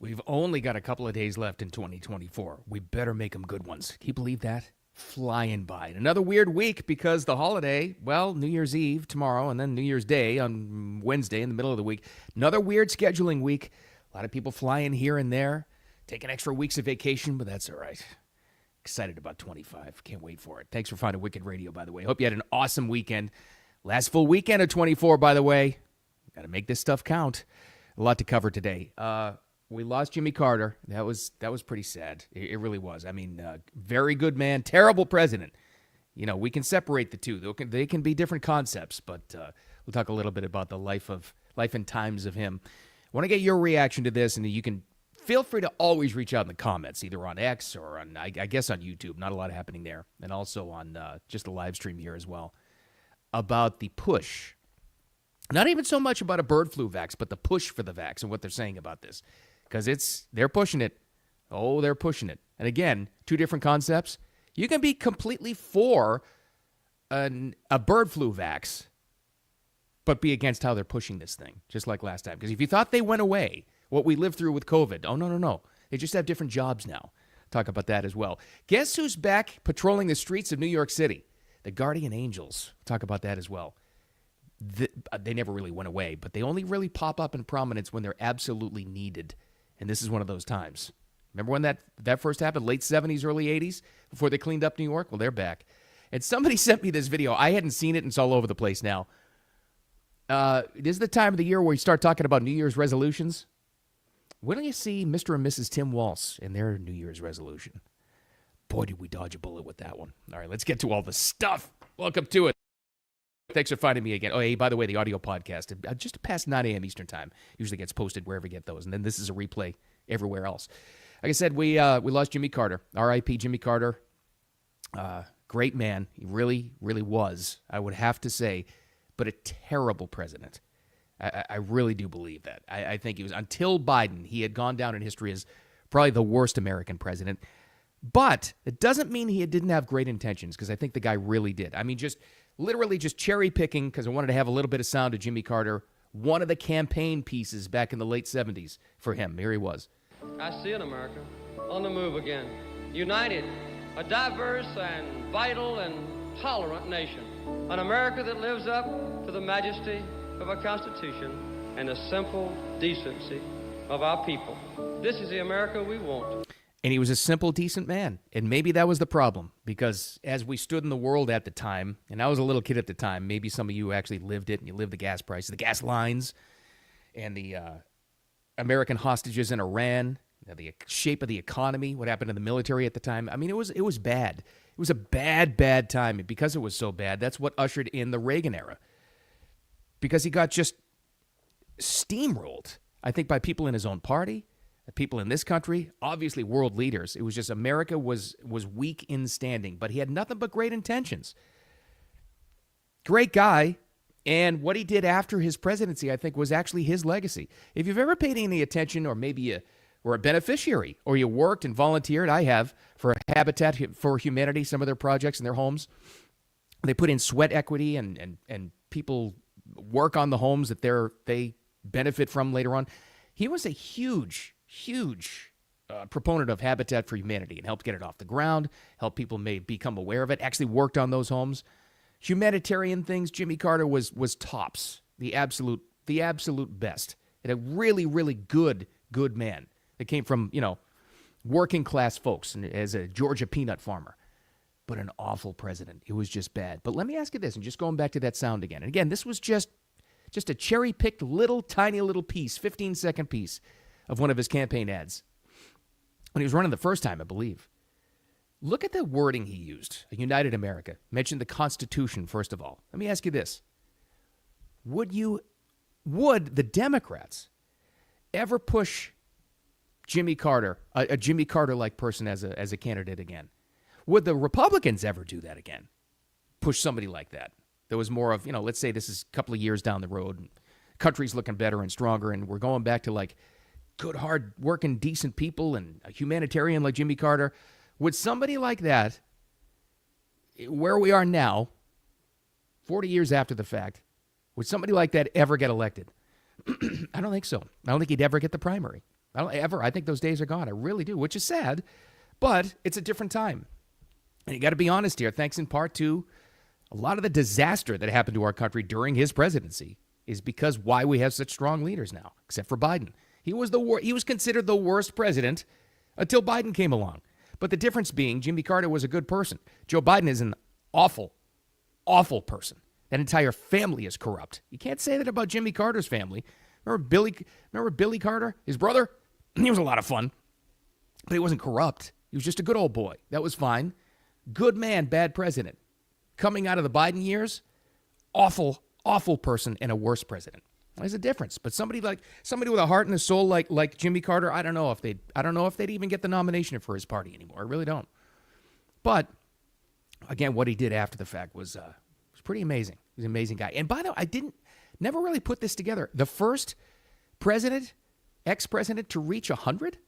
We've only got a couple of days left in 2024. We better make them good ones. Can you believe that? Flying by. Another weird week because the holiday, well, New Year's Eve tomorrow and then New Year's Day on Wednesday in the middle of the week. Another weird scheduling week. A lot of people flying here and there, taking extra weeks of vacation, but that's all right. Excited about 25. Can't wait for it. Thanks for finding Wicked Radio, by the way. Hope you had an awesome weekend. Last full weekend of 24, by the way. Got to make this stuff count. A lot to cover today. We lost Jimmy Carter. That was pretty sad. It really was. I mean, very good man, terrible president. You know, we can separate the two. They can be different concepts, but we'll talk a little bit about the life and times of him. I want to get your reaction to this, and you can feel free to always reach out in the comments, either on X or on, I guess, on YouTube. Not a lot happening there, and also on just the live stream here as well, about the push. Not even so much about a bird flu vax, but the push for the vax and what they're saying about this. Because they're pushing it. Oh, they're pushing it. And again, two different concepts. You can be completely for a bird flu vax, but be against how they're pushing this thing, just like last time. Because if you thought they went away, what we lived through with COVID, oh, no. They just have different jobs now. Talk about that as well. Guess who's back patrolling the streets of New York City? The Guardian Angels. Talk about that as well. They never really went away, but they only really pop up in prominence when they're absolutely needed. And this is one of those times. Remember when that first happened, late 70s, early 80s, before they cleaned up New York? Well, they're back. And somebody sent me this video. I hadn't seen it, and it's all over the place now. This is the time of the year where you start talking about New Year's resolutions. When do you see Mr. and Mrs. Tim Walz and their New Year's resolution? Boy, did we dodge a bullet with that one. All right, let's get to all the stuff. Welcome to it. Thanks for finding me again. Oh, hey, by the way, the audio podcast, just past 9 a.m. Eastern time, usually gets posted wherever you get those. And then this is a replay everywhere else. Like I said, we lost Jimmy Carter. R.I.P. Jimmy Carter. Great man. He really, really was, I would have to say, but a terrible president. I really do believe that. I think he was, until Biden, he had gone down in history as probably the worst American president. But it doesn't mean he didn't have great intentions, because I think the guy really did. I mean, literally just cherry picking, because I wanted to have a little bit of sound of Jimmy Carter, one of the campaign pieces back in the late 70s for him. Here he was. I see an America on the move again, united, a diverse and vital and tolerant nation, an America that lives up to the majesty of our Constitution and the simple decency of our people. This is the America we want. And he was a simple, decent man. And maybe that was the problem, because as we stood in the world at the time, and I was a little kid at the time, maybe some of you actually lived it, and you lived the gas prices, the gas lines, and the American hostages in Iran, the shape of the economy, what happened to the military at the time. I mean, it was bad. It was a bad, bad time. And because it was so bad, that's what ushered in the Reagan era. Because he got just steamrolled, I think, by people in his own party, people in this country, obviously world leaders. It was just America was weak in standing, but he had nothing but great intentions. Great guy, and what he did after his presidency, I think, was actually his legacy. If you've ever paid any attention, or maybe you were a beneficiary, or you worked and volunteered, I have, for Habitat for Humanity, some of their projects in their homes. They put in sweat equity, and people work on the homes that they benefit from later on. He was a huge proponent of Habitat for Humanity and helped get it off the ground, helped people become aware of it, actually worked on those homes. Humanitarian things, Jimmy Carter was tops, the absolute best. And a really, really good man that came from, working class folks and as a Georgia peanut farmer. But an awful president. It was just bad. But let me ask you this, and just going back to that sound again. And again, this was just a cherry-picked tiny little piece, 15-second piece of one of his campaign ads when he was running the first time, I believe. Look at the wording he used. A united America. Mentioned the Constitution, first of all. Let me ask you this. Would the Democrats ever push Jimmy Carter, a Jimmy Carter-like person as a candidate again? Would the Republicans ever do that again? Push somebody like that? There was more of, let's say this is a couple of years down the road, and country's looking better and stronger, and we're going back to like good, hard-working, decent people and a humanitarian like Jimmy Carter. Would somebody like that, where we are now, 40 years after the fact, would somebody like that ever get elected? I don't think so. I don't think he'd ever get the primary. I don't ever. I think those days are gone. I really do, which is sad, but it's a different time. And you got to be honest here. Thanks in part to a lot of the disaster that happened to our country during his presidency is because why we have such strong leaders now, except for Biden. He was considered the worst president until Biden came along. But the difference being Jimmy Carter was a good person. Joe Biden is an awful, awful person. That entire family is corrupt. You can't say that about Jimmy Carter's family. Remember Billy Carter, his brother? He was a lot of fun, but he wasn't corrupt. He was just a good old boy. That was fine. Good man, bad president. Coming out of the Biden years, awful, awful person and a worse president. There's a difference. But somebody with a heart and a soul like Jimmy Carter, I don't know if they'd even get the nomination for his party anymore. I really don't. But again, what he did after the fact was pretty amazing. He's an amazing guy. And by the way, I never really put this together. The first ex-president to reach 100,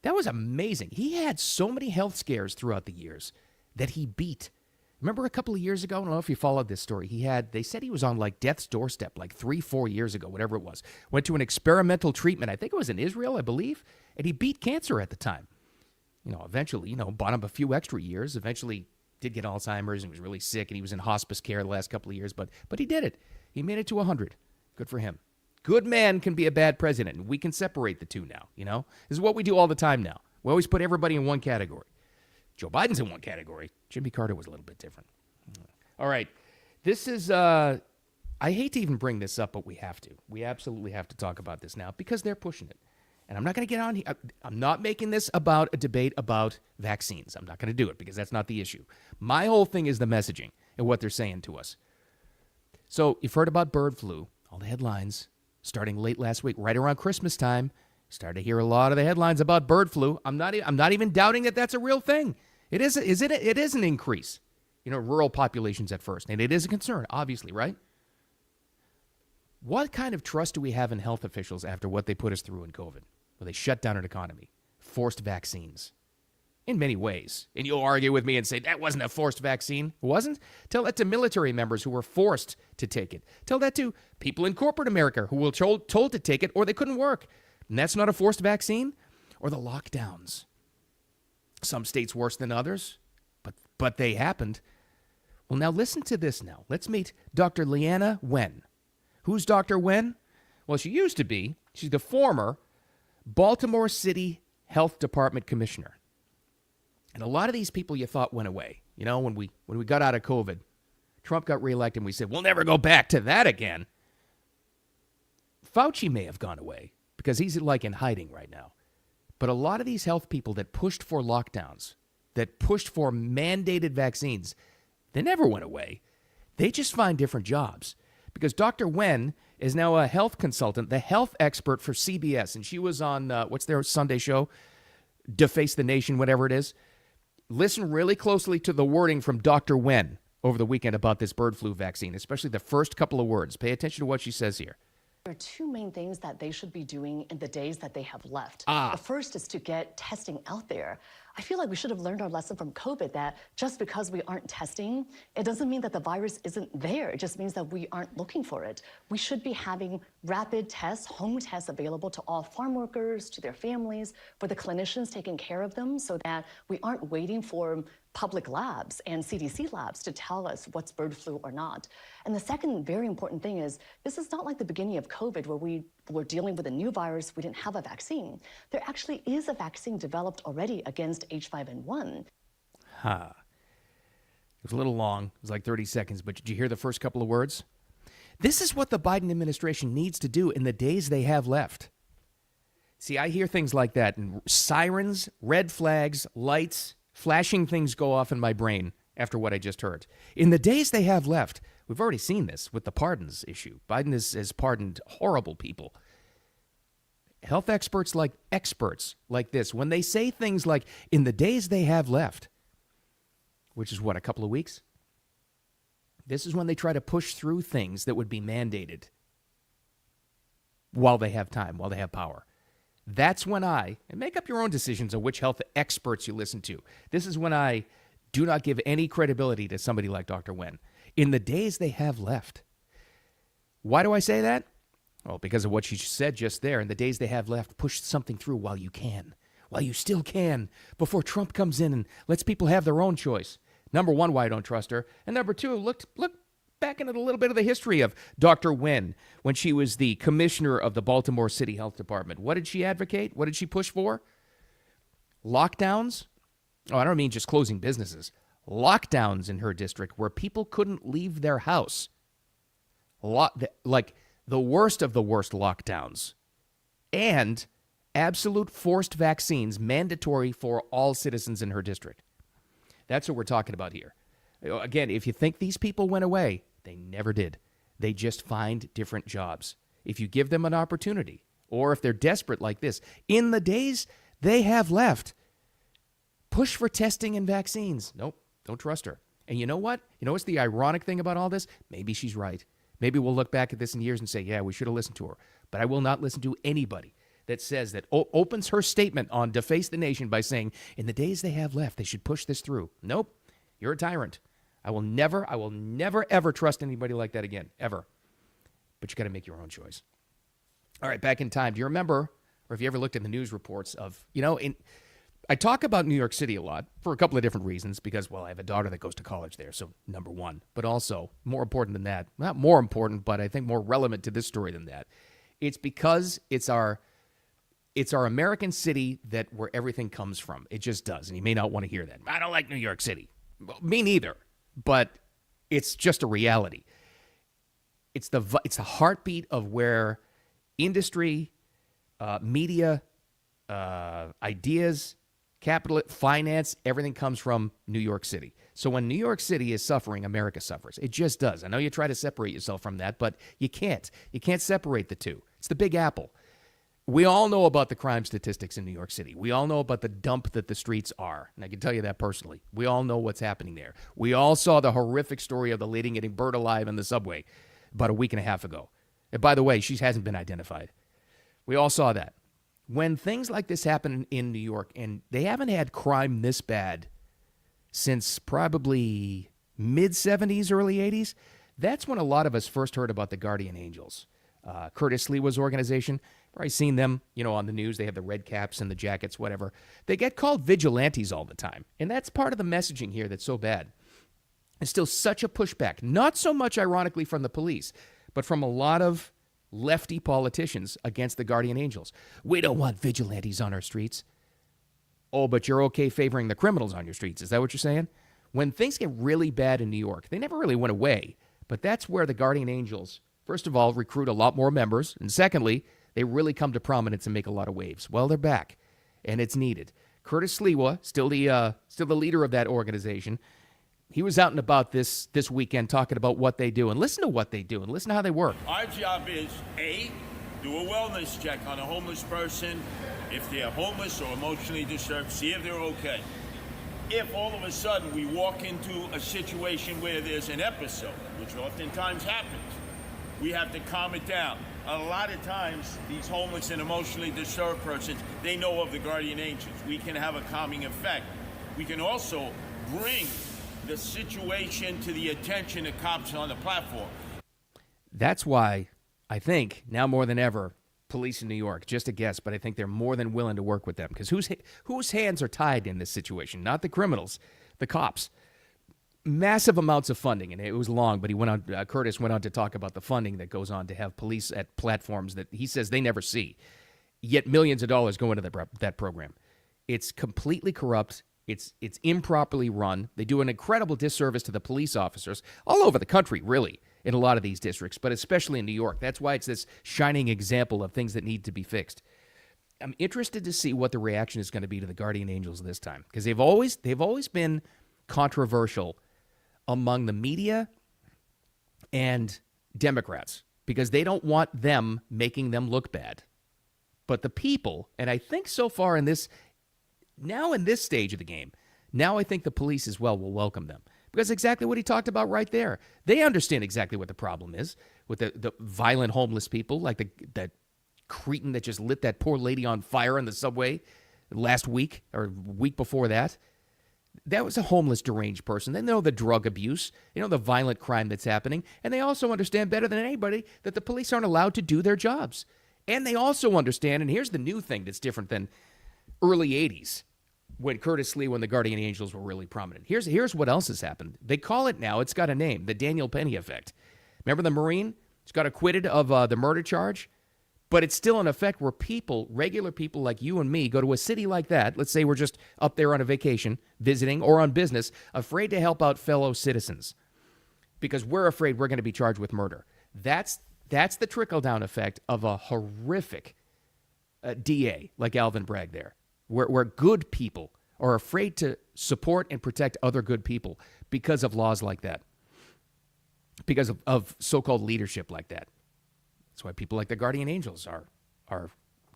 that was amazing. He had so many health scares throughout the years that he beat. Remember a couple of years ago, I don't know if you followed this story, they said he was on like death's doorstep like 3-4 years ago, whatever it was. Went to an experimental treatment, I think it was in Israel, I believe, and he beat cancer at the time. Eventually, bought him a few extra years, eventually did get Alzheimer's and was really sick, and he was in hospice care the last couple of years, but he did it. He made it to 100. Good for him. Good man can be a bad president, and we can separate the two now, This is what we do all the time now. We always put everybody in one category. Joe Biden's in one category. Jimmy Carter was a little bit different. All right. This is, I hate to even bring this up, but we have to. We absolutely have to talk about this now because they're pushing it. And I'm not going to get on here. I'm not making this about a debate about vaccines. I'm not going to do it because that's not the issue. My whole thing is the messaging and what they're saying to us. So you've heard about bird flu, all the headlines starting late last week, right around Christmas time. Started to hear a lot of the headlines about bird flu. I'm not even doubting that that's a real thing. It is an increase, rural populations at first, and it is a concern, obviously, right? What kind of trust do we have in health officials after what they put us through in COVID, where they shut down an economy, forced vaccines? In many ways. And you'll argue with me and say, that wasn't a forced vaccine. It wasn't? Tell that to military members who were forced to take it. Tell that to people in corporate America who were told to take it or they couldn't work. And that's not a forced vaccine? Or the lockdowns. Some states worse than others, but they happened. Well, now listen to this now. Let's meet Dr. Leana Wen. Who's Dr. Wen? Well, she's the former Baltimore City Health Department Commissioner. And a lot of these people you thought went away. When we got out of COVID, Trump got reelected and we said, we'll never go back to that again. Fauci may have gone away because he's in hiding right now. But a lot of these health people that pushed for lockdowns, that pushed for mandated vaccines, they never went away. They just find different jobs. Because Dr. Wen is now a health consultant, the health expert for CBS. And she was on, what's their Sunday show? Deface the Nation, whatever it is. Listen really closely to the wording from Dr. Wen over the weekend about this bird flu vaccine, especially the first couple of words. Pay attention to what she says here. There are two main things that they should be doing in the days that they have left. The first is to get testing out there. I feel like we should have learned our lesson from COVID that just because we aren't testing, it doesn't mean that the virus isn't there. It just means that we aren't looking for it. We should be having rapid tests, home tests available to all farm workers, to their families, for the clinicians taking care of them so that we aren't waiting for public labs and CDC labs to tell us what's bird flu or not. And the second very important thing is this is not like the beginning of COVID where we were dealing with a new virus, we didn't have a vaccine. There actually is a vaccine developed already against H5N1. It was a little long. It was like 30 seconds, but did you hear the first couple of words? This is what the Biden administration needs to do in the days they have left. See, I hear things like that, and sirens, red flags, lights, flashing things go off in my brain after what I just heard. In the days they have left, we've already seen this with the pardons issue. Biden has pardoned horrible people. Health experts like this, when they say things like, in the days they have left, which is what, a couple of weeks? This is when they try to push through things that would be mandated while they have time, while they have power. That's when and make up your own decisions on which health experts you listen to. This is when I do not give any credibility to somebody like Dr. Wen. In the days they have left. Why do I say that? Well, because of what she said just there, in the days they have left, push something through while you can, while you still can, before Trump comes in and lets people have their own choice. Number one, why I don't trust her. And number two, look back into a little bit of the history of Dr. Wen when she was the commissioner of the Baltimore City Health Department. What did she advocate? What did she push for? Lockdowns? Oh, I don't mean just closing businesses. Lockdowns in her district where people couldn't leave their house. Like the worst of the worst lockdowns. And absolute forced vaccines mandatory for all citizens in her district. That's what we're talking about here. Again, if you think these people went away, they never did. They just find different jobs. If you give them an opportunity, or if they're desperate like this, in the days they have left, push for testing and vaccines. Nope, don't trust her. And you know what? You know what's the ironic thing about all this? Maybe she's right. Maybe we'll look back at this in years and say, yeah, we should have listened to her. But I will not listen to anybody that says that opens her statement on Deface the Nation by saying, in the days they have left, they should push this through. Nope, you're a tyrant. I will never, ever trust anybody like that again, ever. But you got to make your own choice. All right, back in time. Do you remember, or have you ever looked at the news reports of, I talk about New York City a lot for a couple of different reasons because, well, I have a daughter that goes to college there, so number one. But also, more important than that, not more important, but I think more relevant to this story than that. It's because it's our American city where everything comes from. It just does, and you may not want to hear that. I don't like New York City. Well, me neither, but it's just a reality. It's the heartbeat of where industry, media, ideas, capital, finance, everything comes from New York City. So when New York City is suffering, America suffers. It just does. I know you try to separate yourself from that, but you can't. You can't separate the two. It's the Big Apple. We all know about the crime statistics in New York City. We all know about the dump that the streets are. And I can tell you that personally. We all know what's happening there. We all saw the horrific story of the lady getting burned alive in the subway about a week and a half ago. And by the way, she hasn't been identified. We all saw that. When things like this happen in New York, and they haven't had crime this bad since probably mid-'70s, early '80s, that's when a lot of us first heard about the Guardian Angels. Curtis Sliwa's organization. Probably seen them, on the news. They have the red caps and the jackets, whatever. They get called vigilantes all the time. And that's part of the messaging here that's so bad. It's still such a pushback. Not so much, ironically, from the police, but from a lot of lefty politicians against the Guardian Angels. We don't want vigilantes on our streets. Oh, but you're okay favoring the criminals on your streets. Is that what you're saying? When things get really bad in New York, they never really went away. But that's where the Guardian Angels, first of all, recruit a lot more members. And secondly, they really come to prominence and make a lot of waves. Well, they're back, and it's needed. Curtis Sliwa, still the leader of that organization, he was out and about this weekend talking about what they do. And listen to what they do, and listen to how they work. Our job is, A, do a wellness check on a homeless person. If they're homeless or emotionally disturbed, see if they're okay. If all of a sudden we walk into a situation where there's an episode, which oftentimes happens, we have to calm it down. A lot of times, these homeless and emotionally disturbed persons, they know of the Guardian Angels. We can have a calming effect. We can also bring the situation to the attention of cops on the platform. That's why I think, now more than ever, police in New York, just a guess, but I think they're more than willing to work with them. Because whose hands are tied in this situation? Not the criminals, the cops. Massive amounts of funding, and it was long, but Curtis went on to talk about the funding that goes on to have police at platforms that he says they never see, yet millions of dollars go into that program. It's completely corrupt. It's improperly run. They do an incredible disservice to the police officers all over the country, really, in a lot of these districts, but especially in New York. That's why it's this shining example of things that need to be fixed. I'm interested to see what the reaction is going to be to the Guardian Angels this time, because they've always been controversial among the media and Democrats, because they don't want them making them look bad. But the people, and I think so far in this stage of the game, now I think the police as well will welcome them. Because exactly what he talked about right there. They understand exactly what the problem is with the violent homeless people, like that cretin that just lit that poor lady on fire in the subway last week or week before that. That was a homeless, deranged person. They know the drug abuse, they know the violent crime that's happening, and they also understand better than anybody that the police aren't allowed to do their jobs. And they also understand, and here's the new thing that's different than early 80s, when Curtis Lee, when the Guardian Angels were really prominent. Here's what else has happened. They call it now, it's got a name, the Daniel Penny effect. Remember the Marine? He's got acquitted of the murder charge, but it's still in effect where people, regular people like you and me, go to a city like that. Let's say we're just up there on a vacation, visiting, or on business, afraid to help out fellow citizens because we're afraid we're going to be charged with murder. That's the trickle-down effect of a horrific DA like Alvin Bragg there, where good people are afraid to support and protect other good people because of laws like that, because of so-called leadership like that. That's why people like the Guardian Angels are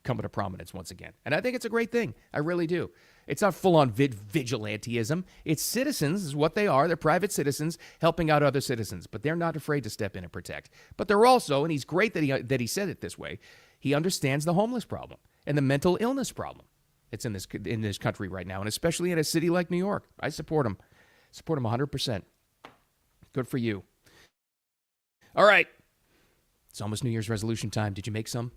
coming to prominence once again. And I think it's a great thing. I really do. It's not full-on vigilantism. It's citizens, is what they are. They're private citizens helping out other citizens, but they're not afraid to step in and protect. But they're also, and he's great that he said it this way, he understands the homeless problem and the mental illness problem that's in this country right now, and especially in a city like New York. I support him. Support him 100%. Good for you. All right. It's almost New Year's resolution time. Did you make some?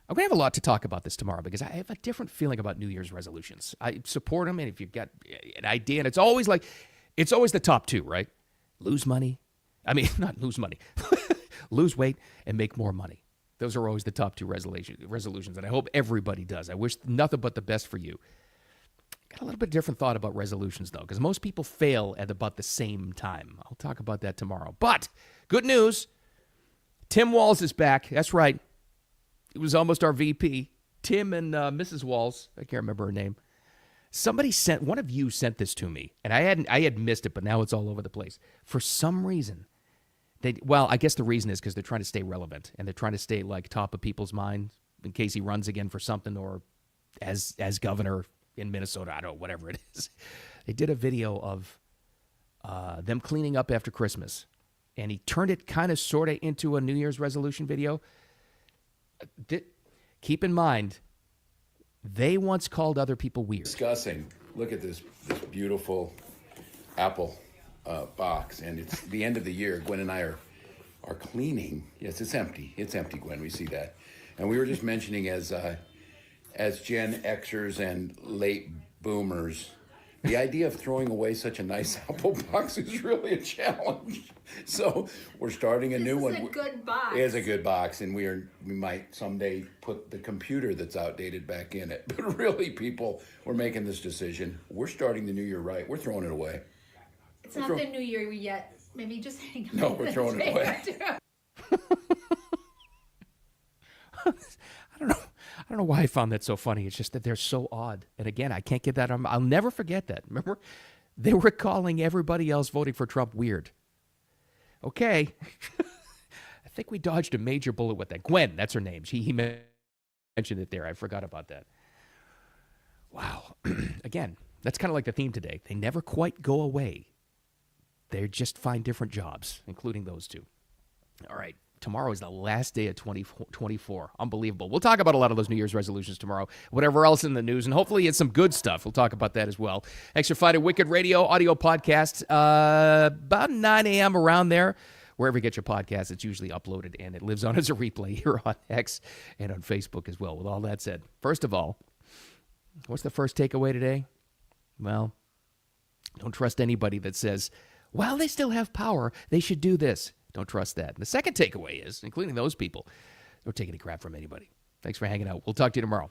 I'm going to have a lot to talk about this tomorrow because I have a different feeling about New Year's resolutions. I support them, and if you've got an idea, and it's always the top two, right? Lose money. I mean, not lose money. Lose weight and make more money. Those are always the top two resolutions, and I hope everybody does. I wish nothing but the best for you. Got a little bit different thought about resolutions, though, because most people fail at about the same time. I'll talk about that tomorrow. But good news. Tim Walz is back. That's right. It was almost our VP. Tim and Mrs. Walz. I can't remember her name. One of you sent this to me, and I had missed it, but now it's all over the place. For some reason, I guess the reason is because they're trying to stay relevant, and they're trying to stay like top of people's minds in case he runs again for something or as governor in Minnesota. I don't know, whatever it is. They did a video of them cleaning up after Christmas. And he turned it kind of sort of into a New Year's resolution video. Keep in mind, they once called other people weird. Discussing, look at this beautiful Apple box, and it's the end of the year. Gwen and I are cleaning. Yes, it's empty. It's empty, Gwen. We see that. And we were just mentioning as Gen Xers and late boomers, the idea of throwing away such a nice Apple box is really a challenge. So we're starting a new one. It's a good box. It is a good box, and we might someday put the computer that's outdated back in it. But really, people, we're making this decision. We're starting the new year right. We're throwing it away. It's not the new year yet. Maybe just hang on. No, we're throwing it away. I don't know why I found that so funny. It's just that they're so odd. And again, I can't get that. I'll never forget that. Remember? They were calling everybody else voting for Trump weird. Okay. I think we dodged a major bullet with that. Gwen, that's her name. He mentioned it there. I forgot about that. Wow. Again, that's kind of like the theme today. They never quite go away. They just find different jobs, including those two. All right. Tomorrow is the last day of 2024. Unbelievable. We'll talk about a lot of those New Year's resolutions tomorrow, whatever else in the news, and hopefully it's some good stuff. We'll talk about that as well. Extra Fight at Wicked Radio, audio podcast, about 9 a.m. around there. Wherever you get your podcast, it's usually uploaded, and it lives on as a replay here on X and on Facebook as well. With all that said, first of all, what's the first takeaway today? Well, don't trust anybody that says, while they still have power, they should do this. Don't trust that. And the second takeaway is, including those people, don't take any crap from anybody. Thanks for hanging out. We'll talk to you tomorrow.